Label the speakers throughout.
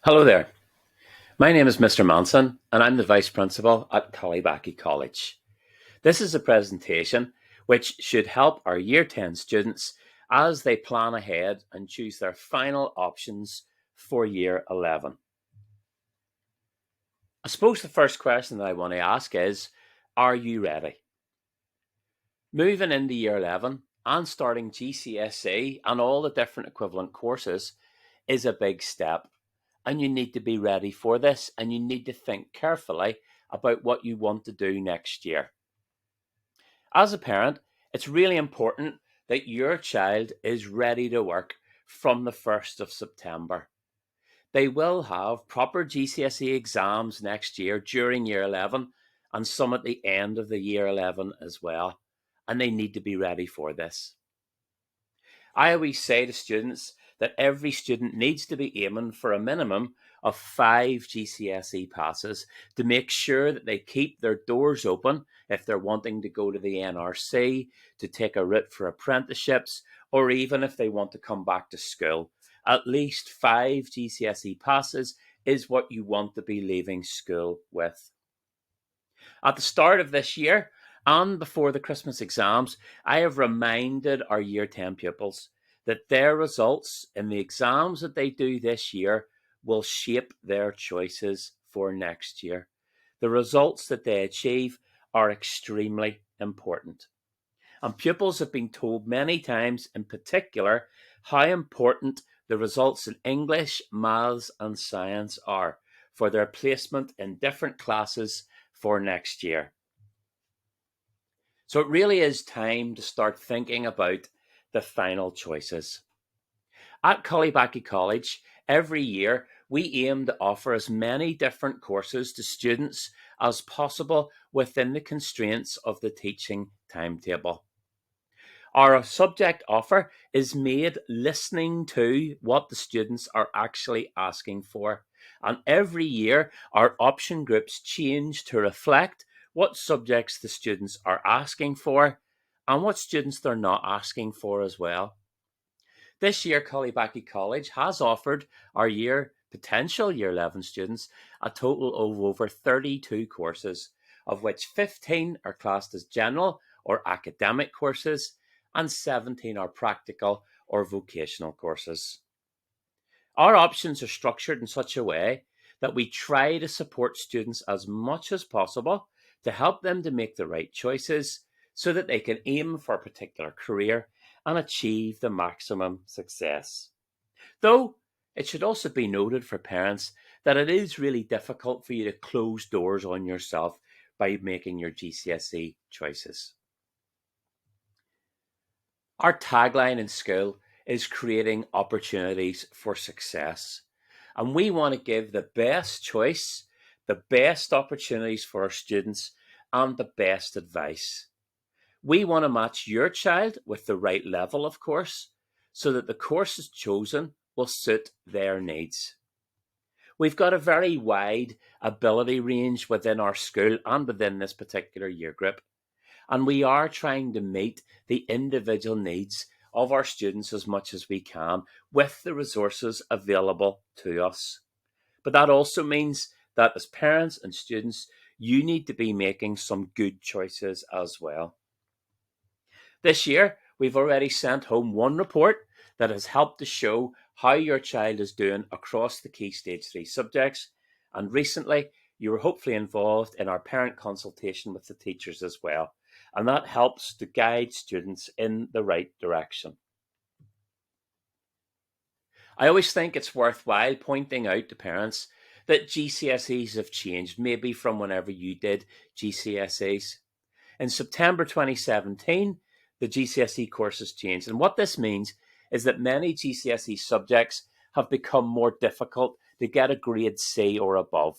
Speaker 1: Hello there. My name is Mr. Manson, and I'm the Vice Principal at Cullybackey College. This is a presentation which should help our Year 10 students as they plan ahead and choose their final options for Year 11. I suppose the first question that I want to ask is, are you ready? Moving into Year 11 and starting GCSE and all the different equivalent courses is a big step. And you need to be ready for this, and you need to think carefully about what you want to do next year. As a parent, it's really important that your child is ready to work from the 1st of September. They will have proper GCSE exams next year during Year 11 and some at the end of the Year 11 as well, and they need to be ready for this. I always say to students that every student needs to be aiming for a minimum of 5 GCSE passes to make sure that they keep their doors open if they're wanting to go to the NRC, to take a route for apprenticeships, or even if they want to come back to school. At least 5 GCSE passes is what you want to be leaving school with. At the start of this year, and before the Christmas exams, I have reminded our Year 10 pupils that their results in the exams that they do this year will shape their choices for next year. The results that they achieve are extremely important. And pupils have been told many times, in particular, how important the results in English, maths, and science are for their placement in different classes for next year. So it really is time to start thinking about the final choices. At Cullybackey College, every year we aim to offer as many different courses to students as possible within the constraints of the teaching timetable. Our subject offer is made listening to what the students are actually asking for. And every year, our option groups change to reflect what subjects the students are asking for and what students they're not asking for as well. This year, Cullybackey College has offered our potential Year 11 students a total of over 32 courses, of which 15 are classed as general or academic courses and 17 are practical or vocational courses. Our options are structured in such a way that we try to support students as much as possible to help them to make the right choices so that they can aim for a particular career and achieve the maximum success. Though it should also be noted for parents that it is really difficult for you to close doors on yourself by making your GCSE choices. Our tagline in school is creating opportunities for success. And we want to give the best choice, the best opportunities for our students, and the best advice. We want to match your child with the right level of course, so that the courses chosen will suit their needs. We've got a very wide ability range within our school and within this particular year group, and we are trying to meet the individual needs of our students as much as we can with the resources available to us. But that also means that as parents and students, you need to be making some good choices as well. This year, we've already sent home one report that has helped to show how your child is doing across the key stage 3 subjects. And recently, you were hopefully involved in our parent consultation with the teachers as well. And that helps to guide students in the right direction. I always think it's worthwhile pointing out to parents that GCSEs have changed, maybe from whenever you did GCSEs. In September 2017, the GCSE courses changed. And what this means is that many GCSE subjects have become more difficult to get a grade C or above.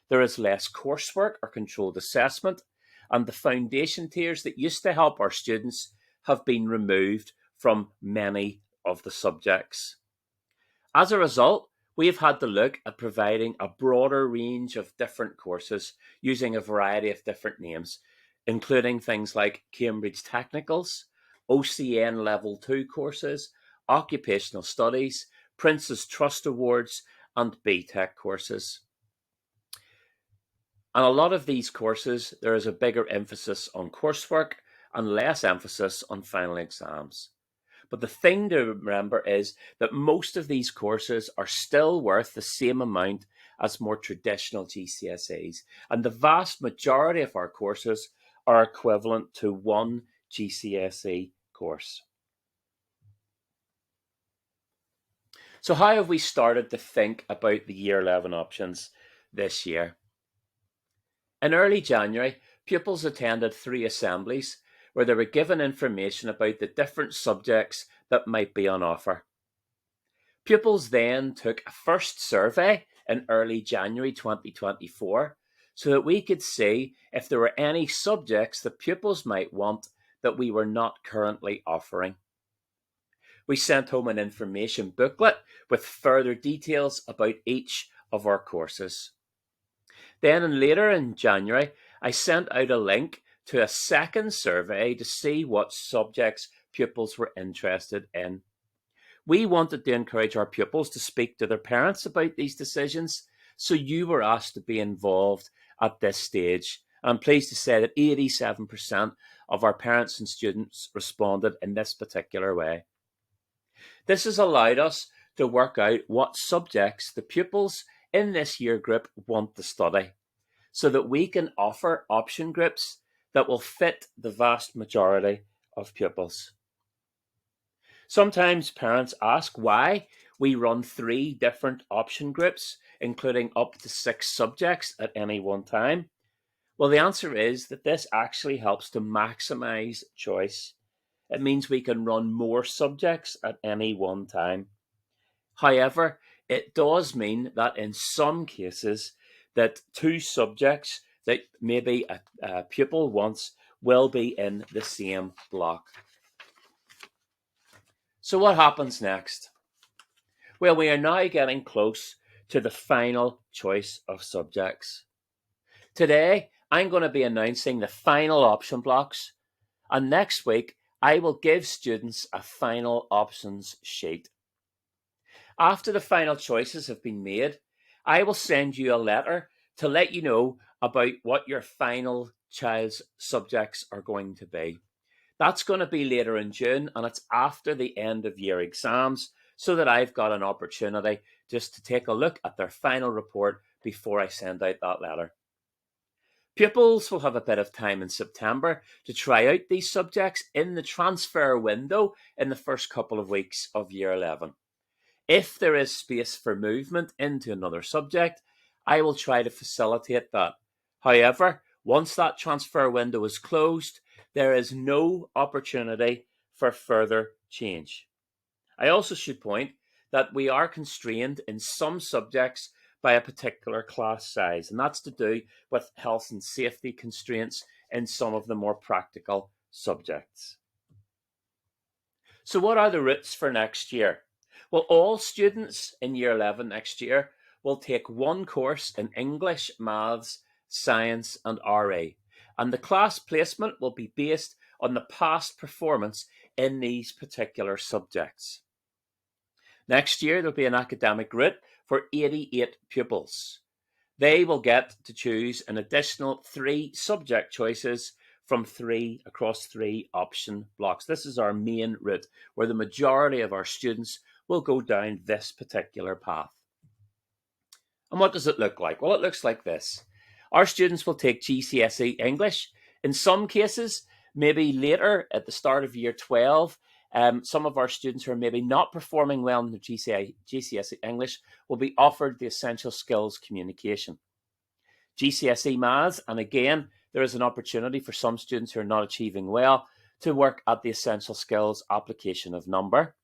Speaker 1: There is less coursework or controlled assessment, and the foundation tiers that used to help our students have been removed from many of the subjects. As a result, we have had to look at providing a broader range of different courses using a variety of different names, including things like Cambridge Technicals, OCN Level 2 courses, Occupational Studies, Prince's Trust Awards, and BTEC courses. And a lot of these courses, there is a bigger emphasis on coursework and less emphasis on final exams. But the thing to remember is that most of these courses are still worth the same amount as more traditional GCSEs. And the vast majority of our courses are equivalent to one GCSE course. So how have we started to think about the Year 11 options this year? In early January, pupils attended 3 assemblies where they were given information about the different subjects that might be on offer. Pupils then took a first survey in early January 2024 so that we could see if there were any subjects that pupils might want that we were not currently offering. We sent home an information booklet with further details about each of our courses. Then later in January, I sent out a link to a second survey to see what subjects pupils were interested in. We wanted to encourage our pupils to speak to their parents about these decisions, so you were asked to be involved at this stage. I'm pleased to say that 87% of our parents and students responded in this particular way. This has allowed us to work out what subjects the pupils in this year group want to study, so that we can offer option groups that will fit the vast majority of pupils. Sometimes parents ask why we run 3 different option groups, including up to 6 subjects at any one time. Well, the answer is that this actually helps to maximize choice. It means we can run more subjects at any one time. However, it does mean that in some cases that 2 subjects that maybe a pupil wants will be in the same block. So what happens next? Well, we are now getting close to the final choice of subjects. Today, I'm going to be announcing the final option blocks, and next week, I will give students a final options sheet. After the final choices have been made, I will send you a letter to let you know about what your final child's subjects are going to be. That's going to be later in June, and it's after the end of year exams, so that I've got an opportunity just to take a look at their final report before I send out that letter. Pupils will have a bit of time in September to try out these subjects in the transfer window in the first couple of weeks of Year 11. If there is space for movement into another subject, I will try to facilitate that. However, once that transfer window is closed, there is no opportunity for further change. I also should point that we are constrained in some subjects by a particular class size, and that's to do with health and safety constraints in some of the more practical subjects. So what are the routes for next year? Well, all students in Year 11 next year will take one course in English, Maths, Science and RA, and the class placement will be based on the past performance in these particular subjects. Next year, there'll be an academic route for 88 pupils. They will get to choose an additional 3 subject choices from 3 across 3 option blocks. This is our main route, where the majority of our students will go down this particular path. And what does it look like? Well, it looks like this. Our students will take GCSE English. In some cases, maybe later at the start of Year 12, some of our students who are maybe not performing well in the GCSE English will be offered the essential skills communication. GCSE Maths, and again, there is an opportunity for some students who are not achieving well to work at the essential skills application of number.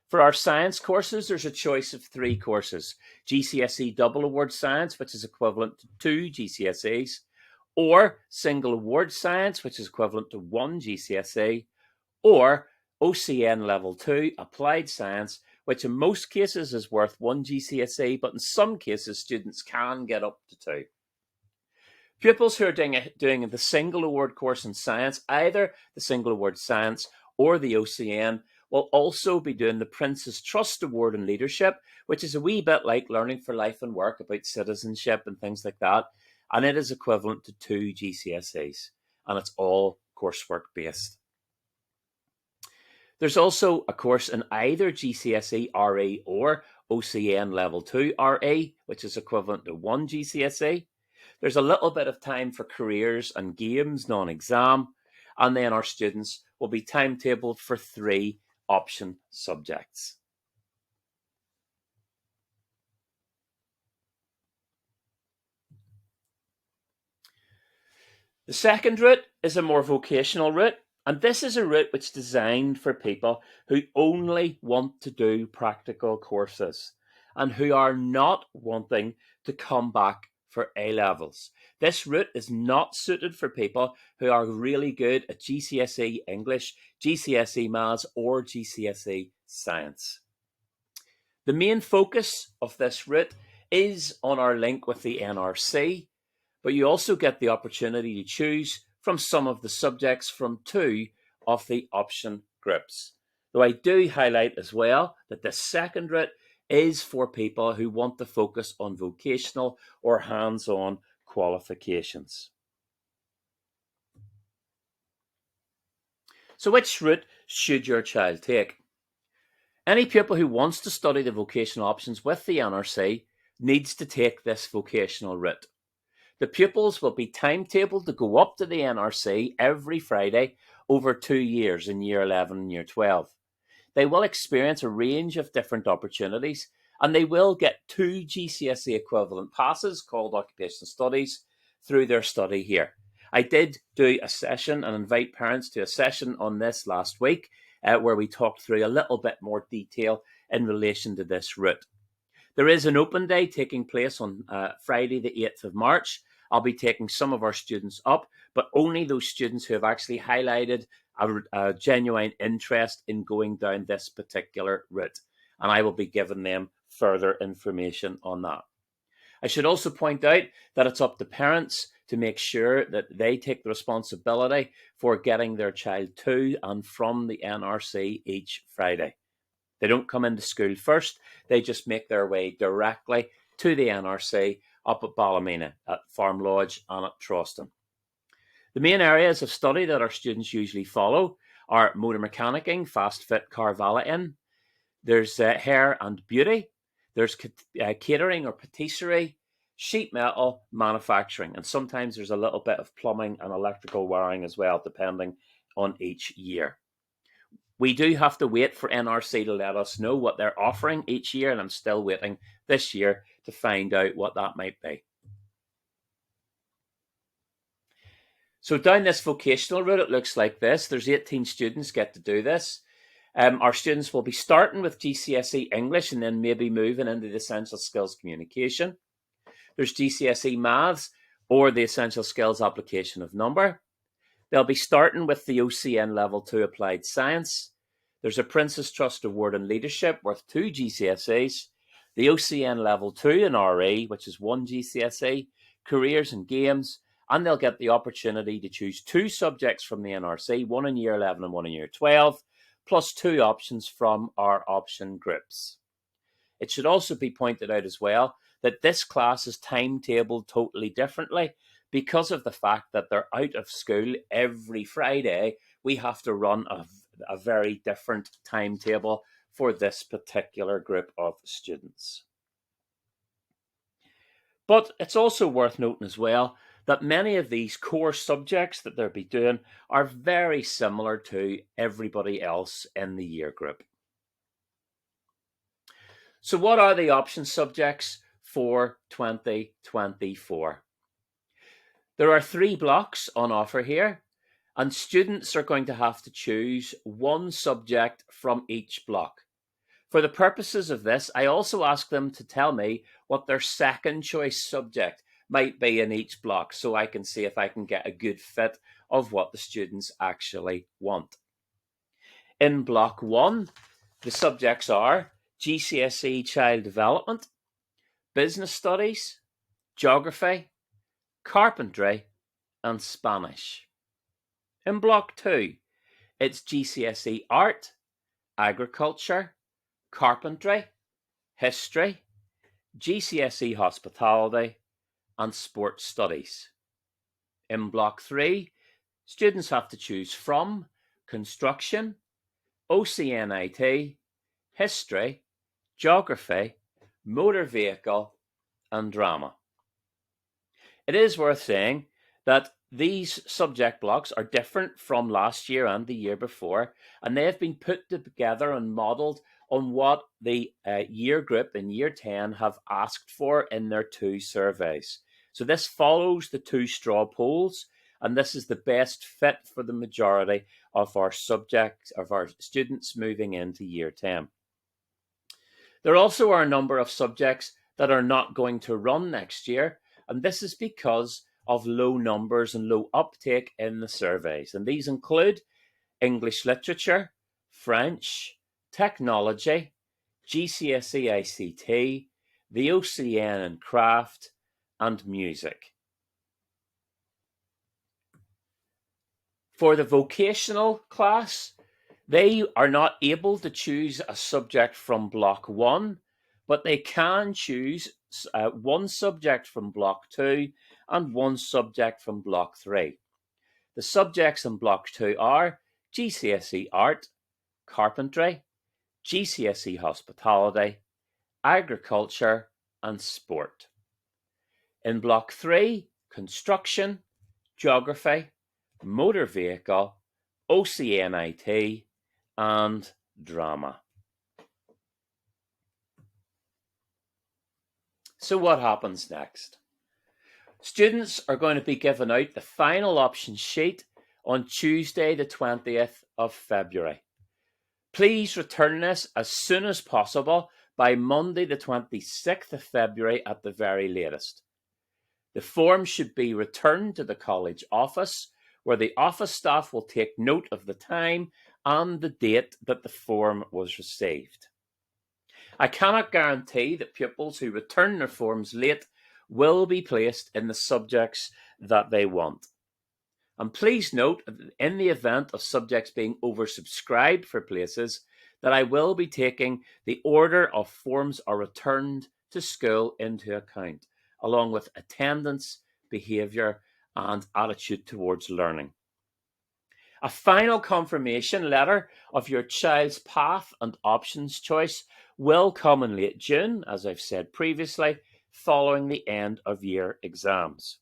Speaker 1: For our science courses, there's a choice of 3 courses. GCSE Double Award Science, which is equivalent to 2 GCSEs, or Single Award Science, which is equivalent to 1 GCSE, or OCN Level 2 Applied Science, which in most cases is worth 1 GCSE, but in some cases students can get up to 2. Pupils who are doing the Single Award course in Science, either the Single Award Science or the OCN, will also be doing the Prince's Trust Award in Leadership, which is a wee bit like Learning for Life and Work about citizenship and things like that. And it is equivalent to 2 GCSEs, and it's all coursework based. There's also a course in either GCSE RE or OCN Level 2 RE, which is equivalent to 1 GCSE. There's a little bit of time for careers and games, non-exam, and then our students will be timetabled for 3 option subjects. The second route is a more vocational route, and this is a route which is designed for people who only want to do practical courses and who are not wanting to come back for A levels. This route is not suited for people who are really good at GCSE English, GCSE Maths, or GCSE Science. The main focus of this route is on our link with the NRC, but you also get the opportunity to choose from some of the subjects from 2 of the option groups. Though I do highlight as well that the second route is for people who want to focus on vocational or hands-on qualifications. So which route should your child take? Any pupil who wants to study the vocational options with the NRC needs to take this vocational route. The pupils will be timetabled to go up to the NRC every Friday over 2 years in Year 11 and Year 12. They will experience a range of different opportunities, and they will get 2 GCSE equivalent passes called Occupational Studies through their study here. I did do a session and invite parents to a session on this last week where we talked through a little bit more detail in relation to this route. There is an open day taking place on Friday the 8th of March. I'll be taking some of our students up, but only those students who have actually highlighted a genuine interest in going down this particular route. And I will be giving them further information on that. I should also point out that it's up to parents to make sure that they take the responsibility for getting their child to and from the NRC each Friday. They don't come into school first, they just make their way directly to the NRC up at Ballymena, at Farm Lodge and at Troston. The main areas of study that our students usually follow are motor mechanicking, fast fit car valeting, there's hair and beauty, there's catering or patisserie, sheet metal manufacturing, and sometimes there's a little bit of plumbing and electrical wiring as well, depending on each year. We do have to wait for NRC to let us know what they're offering each year, and I'm still waiting this year to find out what that might be. So down this vocational route, it looks like this. There's 18 students get to do this. Our students will be starting with GCSE English and then maybe moving into the Essential Skills Communication. There's GCSE Maths or the Essential Skills Application of Number. They'll be starting with the OCN Level 2 Applied Science. There's a Prince's Trust Award in Leadership worth 2 GCSEs. The OCN Level 2 in RE, which is 1 GCSE. Careers and Games. And they'll get the opportunity to choose 2 subjects from the NRC, 1 in Year 11 and 1 in Year 12, plus 2 options from our option groups. It should also be pointed out as well that this class is timetabled totally differently. Because of the fact that they're out of school every Friday, we have to run a very different timetable for this particular group of students. But it's also worth noting as well that many of these core subjects that they'll be doing are very similar to everybody else in the year group. So what are the option subjects for 2024? There are 3 blocks on offer here, and students are going to have to choose 1 subject from each block. For the purposes of this, I also ask them to tell me what their second choice subject might be in each block, so I can see if I can get a good fit of what the students actually want. In block 1, the subjects are GCSE Child Development, Business Studies, Geography, Carpentry and Spanish. In block 2, it's GCSE Art, agriculture, carpentry, history, GCSE hospitality, and sports studies. In Block 3, students have to choose from construction, OCNIT, history, geography, motor vehicle, and drama. It is worth saying that these subject blocks are different from last year and the year before, and they have been put together and modelled on what the year group in Year 10 have asked for in their 2 surveys. So this follows the 2 straw polls, and this is the best fit for the majority of our subjects, of our students moving into Year 10. There also are a number of subjects that are not going to run next year, and this is because of low numbers and low uptake in the surveys. And these include English literature, French, technology, GCSE ICT, the OCN and craft, and music. For the vocational class, they are not able to choose a subject from Block 1, but they can choose one subject from Block 2 and one subject from Block 3. The subjects in Block 2 are GCSE Art, Carpentry, GCSE Hospitality, Agriculture, and Sport. In Block 3, Construction, Geography, Motor Vehicle, OCNIT, and Drama. So what happens next? Students are going to be given out the final option sheet on Tuesday the 20th of February. Please return this as soon as possible by Monday the 26th of February at the very latest. The form should be returned to the college office, where the office staff will take note of the time and the date that the form was received. I cannot guarantee that pupils who return their forms late will be placed in the subjects that they want. And please note that in the event of subjects being oversubscribed for places, that I will be taking the order of forms are returned to school into account, along with attendance, behaviour, and attitude towards learning. A final confirmation letter of your child's path and options choice will come in late June, as I've said previously, following the end of year exams.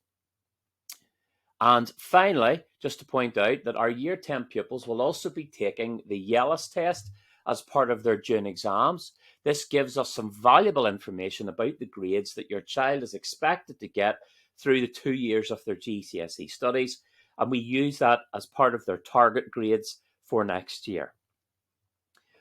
Speaker 1: And finally, just to point out that our Year 10 pupils will also be taking the YELLIS test as part of their June exams. This gives us some valuable information about the grades that your child is expected to get through the 2 years of their GCSE studies, and we use that as part of their target grades for next year.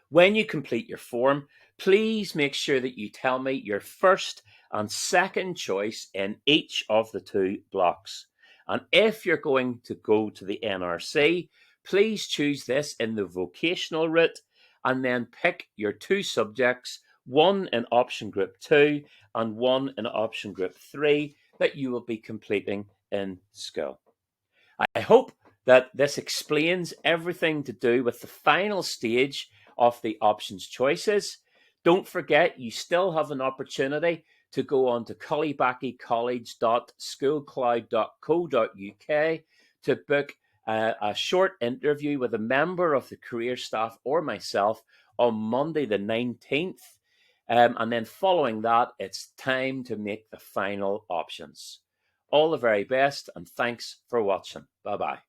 Speaker 1: When you complete your form, please make sure that you tell me your first and second choice in each of the 2 blocks. And if you're going to go to the NRC, please choose this in the vocational route and then pick your 2 subjects, one in option group 2 and one in option group 3 that you will be completing in school. I hope that this explains everything to do with the final stage of the options choices. Don't forget, you still have an opportunity to go on to cullybackeycollege.schoolcloud.co.uk to book a short interview with a member of the career staff or myself on Monday the 19th. And then following that, it's time to make the final options. All the very best, and thanks for watching. Bye-bye.